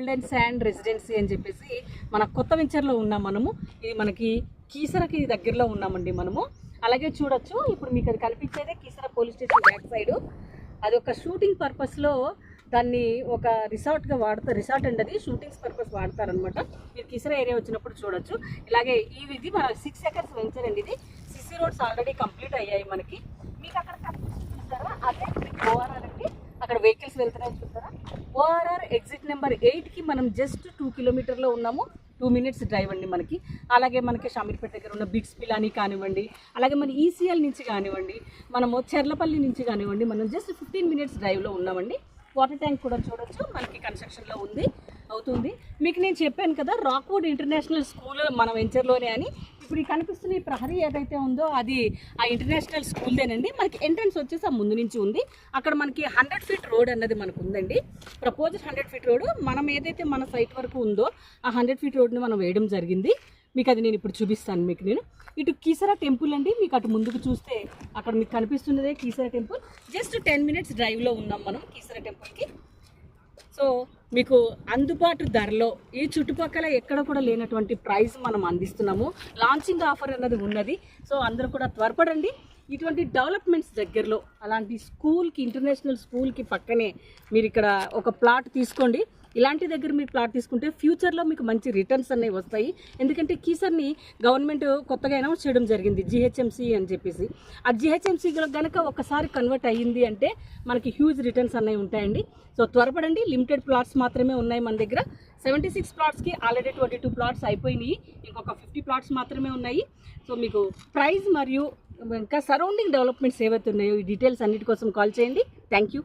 Golden sand residency అని చెప్పేసి మన కొత్త వెంచర్లో ఉన్నాం మనము. ఇది మనకి కీసరకి దగ్గరలో ఉన్నామండి మనము. అలాగే చూడొచ్చు, ఇప్పుడు మీకు అది కనిపించేదే Keesara police station back side. అది ఒక షూటింగ్ పర్పస్లో దాన్ని ఒక రిసార్ట్గా వాడతారు. రిసార్ట్ అండి, అది షూటింగ్స్ పర్పస్ వాడతారనమాట. మీరు కీసర ఏరియా వచ్చినప్పుడు చూడొచ్చు. ఇలాగే ఇది మన 6 acres వెంచర్ అండి. ఇది సిసి రోడ్స్ ఆల్రెడీ కంప్లీట్ అయ్యాయి మనకి. మీకు అక్కడ చూస్తారా, అదే ఓఆర్ఆర్ అండి, అక్కడ వెహికల్స్ వెళ్తున్నాయని చూస్తారా. ఓఆర్ఆర్ ఎగ్జిట్ నెంబర్ 8కి మనం జస్ట్ 2 కిలోమీటర్లో ఉన్నాము. 2 minutes డ్రైవ్ అండి మనకి. అలాగే మనకి షామీర్పేట దగ్గర ఉన్న బిగ్స్ పిలాని కానివ్వండి, అలాగే మన ఈసీఎల్ నుంచి కానివ్వండి, మనము చెర్లపల్లి నుంచి కానివ్వండి, మనం జస్ట్ 15 minutes డ్రైవ్లో ఉన్నామండి. వాటర్ ట్యాంక్ కూడా చూడొచ్చు, మనకి కన్స్ట్రక్షన్లో అవుతుంది. మీకు నేను చెప్పాను కదా, రాక్వుడ్ ఇంటర్నేషనల్ స్కూల్ మన వెంచర్లోనే అని. ఇప్పుడు ఈ కనిపిస్తున్న ఈ ప్రహరీ ఏదైతే ఉందో అది ఆ ఇంటర్నేషనల్ స్కూల్దేనండి. మనకి ఎంట్రన్స్ వచ్చేసి ఆ ముందు నుంచి ఉంది. అక్కడ మనకి 100 feet రోడ్ అన్నది మనకు ఉందండి. Proposed 100 feet road. మనం ఏదైతే మన సైట్ వరకు ఉందో ఆ 100 feet రోడ్ని మనం వేయడం జరిగింది. మీకు అది నేను ఇప్పుడు చూపిస్తాను. మీకు నేను ఇటు కీసర టెంపుల్ అండి, మీకు అటు ముందుకు చూస్తే అక్కడ మీకు కనిపిస్తున్నదే కీసర టెంపుల్. జస్ట్ 10 minutes డ్రైవ్లో ఉన్నాం మనం కీసర టెంపుల్కి. సో మీకు అందుబాటు ధరలో ఈ చుట్టుపక్కల ఎక్కడ కూడా లేనటువంటి ప్రైస్ మనం అందిస్తున్నాము. లాంచింగ్ ఆఫర్ అన్నది ఉన్నది. సో అందరూ కూడా త్వరపడండి. ఇటువంటి డెవలప్మెంట్స్ దగ్గరలో అలాంటి స్కూల్కి, ఇంటర్నేషనల్ స్కూల్కి పక్కనే మీరు ఇక్కడ ఒక ప్లాట్ తీసుకోండి. ఇలాంటి దగ్గర మీరు ప్లాట్ తీసుకుంటే ఫ్యూచర్లో మీకు మంచి రిటర్న్స్ అనేవి వస్తాయి. ఎందుకంటే కీసర్ని గవర్నమెంట్ కొత్తగా అనౌన్స్ చేయడం జరిగింది, జిహెచ్ఎంసీ అని చెప్పేసి. ఆ జిహెచ్ఎంసీ కనుక ఒకసారి కన్వర్ట్ అయ్యింది అంటే మనకి హ్యూజ్ రిటర్న్స్ అనేవి ఉంటాయండి. సో త్వరపడండి. లిమిటెడ్ ప్లాట్స్ మాత్రమే ఉన్నాయి మన దగ్గర. 76 ప్లాట్స్కి ఆల్రెడీ 22 ప్లాట్స్ అయిపోయినాయి. ఇంకొక 50 ప్లాట్స్ మాత్రమే ఉన్నాయి. సో మీకు ప్రైస్ మరియు ఇంకా సరౌండింగ్ డెవలప్మెంట్స్ ఏవైతే ఉన్నాయో ఈ డీటెయిల్స్ అన్నిటి కోసం కాల్ చేయండి. Thank you.